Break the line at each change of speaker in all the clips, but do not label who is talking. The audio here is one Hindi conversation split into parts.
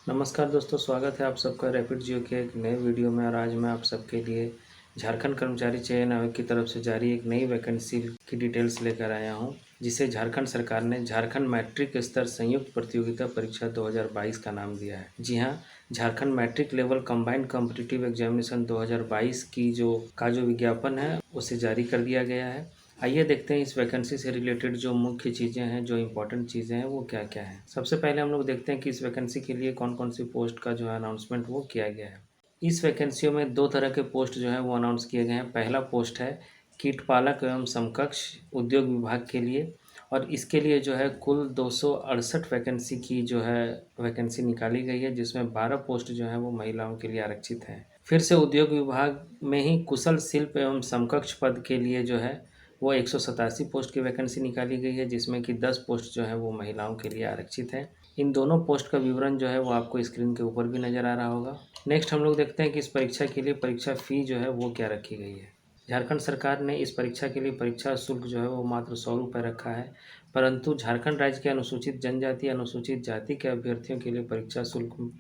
नमस्कार दोस्तों, स्वागत है आप सबका रैपिड जियो के एक नए वीडियो में। और आज मैं आप सबके लिए झारखंड कर्मचारी चयन आयोग की तरफ से जारी एक नई वैकेंसी की डिटेल्स लेकर आया हूं, जिसे झारखंड सरकार ने झारखंड मैट्रिक स्तर संयुक्त प्रतियोगिता परीक्षा 2022 का नाम दिया है। जी हां, Jharkhand matric level combined competitive examination 2022 की जो विज्ञापन है उसे जारी कर दिया गया है। आइए देखते हैं इस वैकेंसी से रिलेटेड जो मुख्य चीज़ें हैं, जो इम्पोर्टेंट चीज़ें हैं वो क्या क्या हैं। सबसे पहले हम लोग देखते हैं कि इस वैकेंसी के लिए कौन कौन सी पोस्ट का जो है अनाउंसमेंट वो किया गया है। इस वैकेंसियों में दो तरह के पोस्ट जो हैं वो अनाउंस किए गए हैं। पहला पोस्ट है कीटपालक एवं समकक्ष उद्योग विभाग के लिए, और इसके लिए जो है कुल 268 वैकेंसी की जो है वैकेंसी निकाली गई है, जिसमें 12 पोस्ट जो हैं वो महिलाओं के लिए आरक्षित हैं। फिर से उद्योग विभाग में ही कुशल शिल्प एवं समकक्ष पद के लिए जो है वो 187 पोस्ट की वैकेंसी निकाली गई है, जिसमें कि 10 पोस्ट जो है वो महिलाओं के लिए आरक्षित हैं। इन दोनों पोस्ट का विवरण जो है वो आपको स्क्रीन के ऊपर भी नज़र आ रहा होगा। नेक्स्ट हम लोग देखते हैं कि इस परीक्षा के लिए परीक्षा फ़ी जो है वो क्या रखी गई है। झारखंड सरकार ने इस परीक्षा के लिए परीक्षा शुल्क जो है वो मात्र 100 रुपये रखा है, परंतु झारखंड राज्य के अनुसूचित जनजाति अनुसूचित जाति के अभ्यर्थियों के लिए परीक्षा शुल्क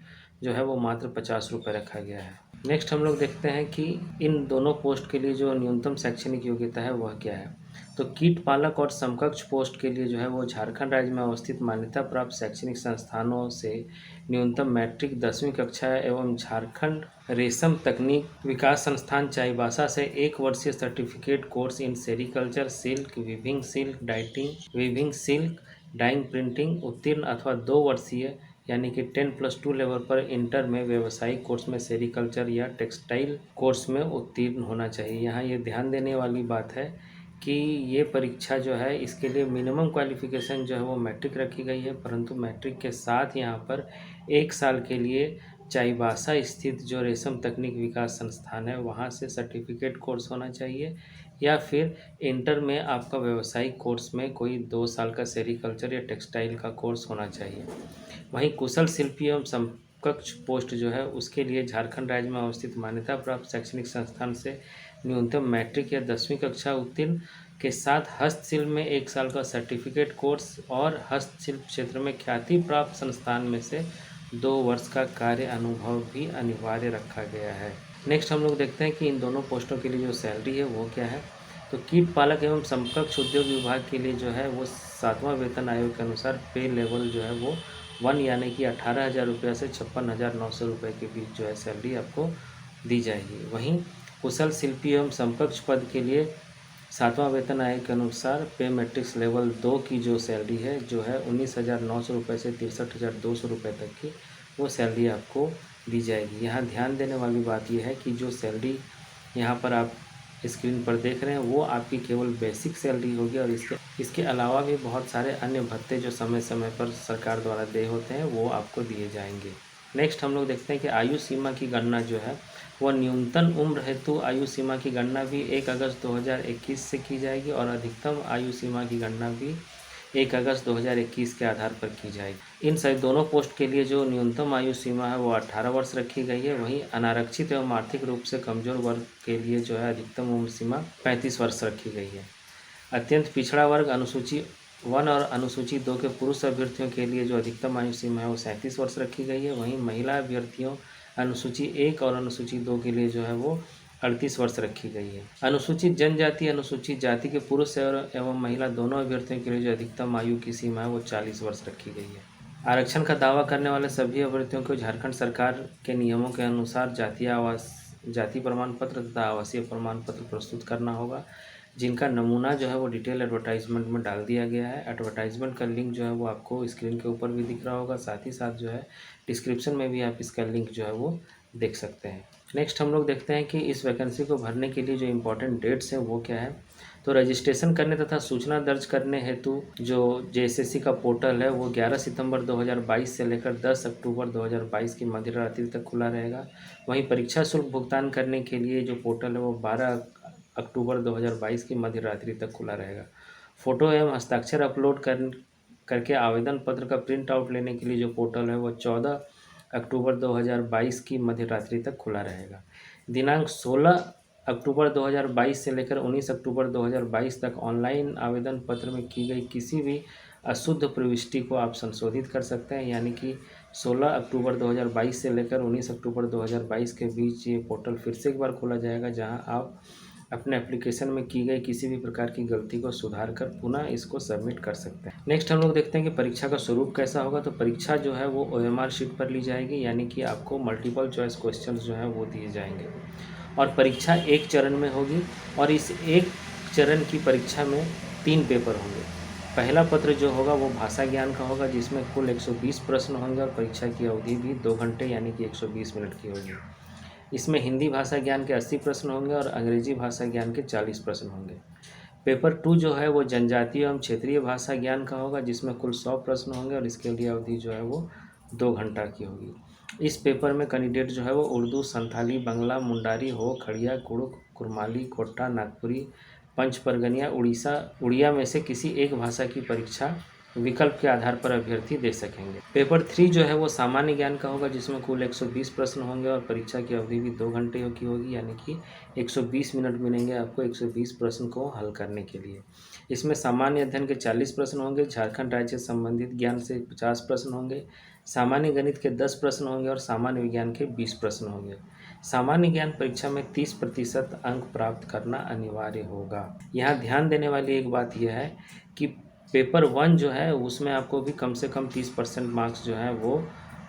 जो है वो मात्र 50 रुपये रखा गया है। नेक्स्ट हम लोग देखते हैं कि इन दोनों पोस्ट के लिए जो न्यूनतम शैक्षणिक योग्यता है वह क्या है। तो कीट पालक और समकक्ष पोस्ट के लिए जो है वो झारखंड राज्य में अवस्थित मान्यता प्राप्त शैक्षणिक संस्थानों से न्यूनतम मैट्रिक 10वीं कक्षा एवं झारखंड रेशम तकनीक विकास संस्थान चाईबासा से 1 वर्षीय certificate course in sericulture silk weaving silk dying printing उत्तीर्ण अथवा 2 वर्षीय यानी कि 10+2 लेवल पर इंटर में व्यावसायिक कोर्स में सेरिकल्चर या टेक्सटाइल कोर्स में उत्तीर्ण होना चाहिए। यहाँ ये ध्यान देने वाली बात है कि ये परीक्षा जो है इसके लिए मिनिमम क्वालिफ़िकेशन जो है वो मैट्रिक रखी गई है, परंतु मैट्रिक के साथ यहाँ पर 1 साल के लिए चाईबासा स्थित जो रेशम तकनीक विकास संस्थान है वहाँ से सर्टिफिकेट कोर्स होना चाहिए, या फिर इंटर में आपका व्यावसायिक कोर्स में कोई 2 साल का सेरिकल्चर या टेक्सटाइल का कोर्स होना चाहिए। वहीं कुशल शिल्पी एवं समकक्ष पोस्ट जो है उसके लिए झारखंड राज्य में अवस्थित मान्यता प्राप्त शैक्षणिक संस्थान से न्यूनतम मैट्रिक या 10वीं कक्षा उत्तीर्ण के साथ हस्तशिल्प में 1 साल का सर्टिफिकेट कोर्स और हस्तशिल्प क्षेत्र में ख्याति प्राप्त संस्थान में से 2 वर्ष का कार्य अनुभव भी अनिवार्य रखा गया है। नेक्स्ट हम लोग देखते हैं कि इन दोनों पोस्टों के लिए जो सैलरी है वो क्या है। तो कीट पालक एवं समकक्ष उद्योग विभाग के लिए जो है वो 7वां वेतन आयोग के अनुसार पे लेवल जो है वो 1 यानी कि 18,000 रुपये से 56,900 रुपये के बीच जो है सैलरी आपको दी जाएगी। वहीं कुशल शिल्पी एवं समकक्ष पद के लिए 7वां वेतन आयोग के अनुसार पे मैट्रिक्स लेवल 2 की जो सैलरी है जो है 19,900 रुपये से 63,200 रुपये तक की वो सैलरी आपको दी जाएगी। यहाँ ध्यान देने वाली बात यह है कि जो सैलरी यहाँ पर आप स्क्रीन पर देख रहे हैं वो आपकी केवल बेसिक सैलरी होगी, और इसके अलावा भी बहुत सारे अन्य भत्ते जो समय समय पर सरकार द्वारा देय होते हैं वो आपको दिए जाएंगे। नेक्स्ट हम लोग देखते हैं कि आयु सीमा की गणना जो है वह न्यूनतम उम्र हेतु आयु सीमा की गणना भी 1 अगस्त 2021 से की जाएगी, और अधिकतम आयु सीमा की गणना भी 1 अगस्त 2021 के आधार पर की जाएगी। इन सभी दोनों पोस्ट के लिए जो न्यूनतम आयु सीमा है वो 18 वर्ष रखी गई है। वहीं अनारक्षित एवं आर्थिक रूप से कमजोर वर्ग के लिए जो है अधिकतम उम्र सीमा 35 वर्ष रखी गई है। अत्यंत पिछड़ा वर्ग अनुसूची 1 और अनुसूची 2 के पुरुष अभ्यर्थियों के लिए जो अधिकतम आयु सीमा है वो 37 वर्ष रखी गई है। वहीं महिला अभ्यर्थियों अनुसूची 1 और अनुसूची 2 के लिए जो है वो 38 वर्ष रखी गई है। अनुसूचित जनजाति अनुसूचित जाति के पुरुष एवं महिला दोनों अभ्यर्थियों के लिए जो अधिकतम आयु की सीमा है वो 40 वर्ष रखी गई है। आरक्षण का दावा करने वाले सभी अभ्यर्थियों को झारखंड सरकार के नियमों के अनुसार जाति प्रमाण पत्र तथा आवासीय प्रमाण पत्र प्रस्तुत करना होगा, जिनका नमूना जो है वो डिटेल एडवर्टाइजमेंट में डाल दिया गया है। एडवर्टाइजमेंट का लिंक जो है वो आपको स्क्रीन के ऊपर भी दिख रहा होगा, साथ ही साथ जो है डिस्क्रिप्शन में भी आप इसका लिंक जो है वो देख सकते हैं। नेक्स्ट हम लोग देखते हैं कि इस वैकेंसी को भरने के लिए जो इम्पोर्टेंट डेट्स हैं वो क्या है। तो रजिस्ट्रेशन करने तथा सूचना दर्ज करने हेतु जो जेएसएससी का पोर्टल है वो 11 सितंबर 2022 से लेकर 10 अक्टूबर 2022 की मध्य रात्रि तक खुला रहेगा। वहीं परीक्षा शुल्क भुगतान करने के लिए जो पोर्टल है वो 12 अक्टूबर 2022 की मध्य रात्रि तक खुला रहेगा। फ़ोटो एवं हस्ताक्षर अपलोड करके आवेदन पत्र का प्रिंट आउट लेने के लिए जो पोर्टल है वो 14 अक्टूबर 2022 की मध्य रात्रि तक खुला रहेगा। दिनांक 16 अक्टूबर 2022 से लेकर 19 अक्टूबर 2022 तक ऑनलाइन आवेदन पत्र में की गई किसी भी अशुद्ध प्रविष्टि को आप संशोधित कर सकते हैं, यानी कि 16 अक्टूबर 2022 से लेकर 19 अक्टूबर 2022 के बीच ये पोर्टल फिर से एक बार खोला जाएगा, जहां आप अपने एप्लीकेशन में की गई किसी भी प्रकार की गलती को सुधार कर पुनः इसको सबमिट कर सकते हैं। नेक्स्ट हम लोग देखते हैं कि परीक्षा का स्वरूप कैसा होगा। तो परीक्षा जो है वो OMR शीट पर ली जाएगी, यानी कि आपको मल्टीपल चॉइस क्वेश्चन जो है वो दिए जाएंगे और परीक्षा एक चरण में होगी और इस एक चरण की परीक्षा में 3 पेपर होंगे। पहला पत्र जो होगा वो भाषा ज्ञान का होगा, जिसमें कुल 120 प्रश्न होंगे और परीक्षा की अवधि भी 2 घंटे यानी कि 120 मिनट की होगी। इसमें हिंदी भाषा ज्ञान के 80 प्रश्न होंगे और अंग्रेजी भाषा ज्ञान के 40 प्रश्न होंगे। पेपर 2 जो है वो जनजातीय एवं क्षेत्रीय भाषा ज्ञान का होगा, जिसमें कुल 100 प्रश्न होंगे और इसके लिए अवधि जो है वो 2 घंटा की होगी। इस पेपर में कैंडिडेट जो है वो उर्दू, संथाली, बंगला, मुंडारी, हो, खड़िया, कुड़ुक, कुरमाली, कोट्टा, नागपुरी, पंच परगनिया, उड़िया में से किसी एक भाषा की परीक्षा विकल्प के आधार पर अभ्यर्थी दे सकेंगे। पेपर 3 जो है वो सामान्य ज्ञान का होगा, जिसमें कुल 120 प्रश्न होंगे और परीक्षा की अवधि भी 2 घंटे की होगी, यानी कि 120 मिनट मिलेंगे आपको 120 प्रश्न को हल करने के लिए। इसमें सामान्य अध्ययन के 40 प्रश्न होंगे, झारखंड राज्य से संबंधित ज्ञान से 50 प्रश्न होंगे, सामान्य गणित के 10 प्रश्न होंगे और सामान्य विज्ञान के 20 प्रश्न होंगे। सामान्य ज्ञान परीक्षा में 30% अंक प्राप्त करना अनिवार्य होगा। यहाँ ध्यान देने वाली एक बात यह है कि पेपर 1 जो है उसमें आपको भी कम से कम 30% मार्क्स जो है वो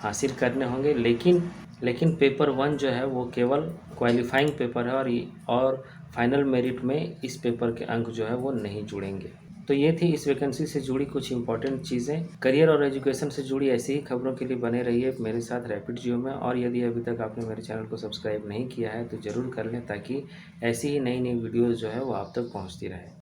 हासिल करने होंगे, लेकिन पेपर 1 जो है वो केवल क्वालिफाइंग पेपर है और फाइनल मेरिट में इस पेपर के अंक जो है वो नहीं जुड़ेंगे। तो ये थी इस वैकेंसी से जुड़ी कुछ इंपॉर्टेंट चीज़ें। करियर और एजुकेशन से जुड़ी ऐसी ही खबरों के लिए बने रहिए मेरे साथ रैपिड जियो में, और यदि अभी तक आपने मेरे चैनल को सब्सक्राइब नहीं किया है तो ज़रूर कर लें, ताकि ऐसी ही नई नई वीडियोज़ जो है वो आप तक पहुँचती रहे।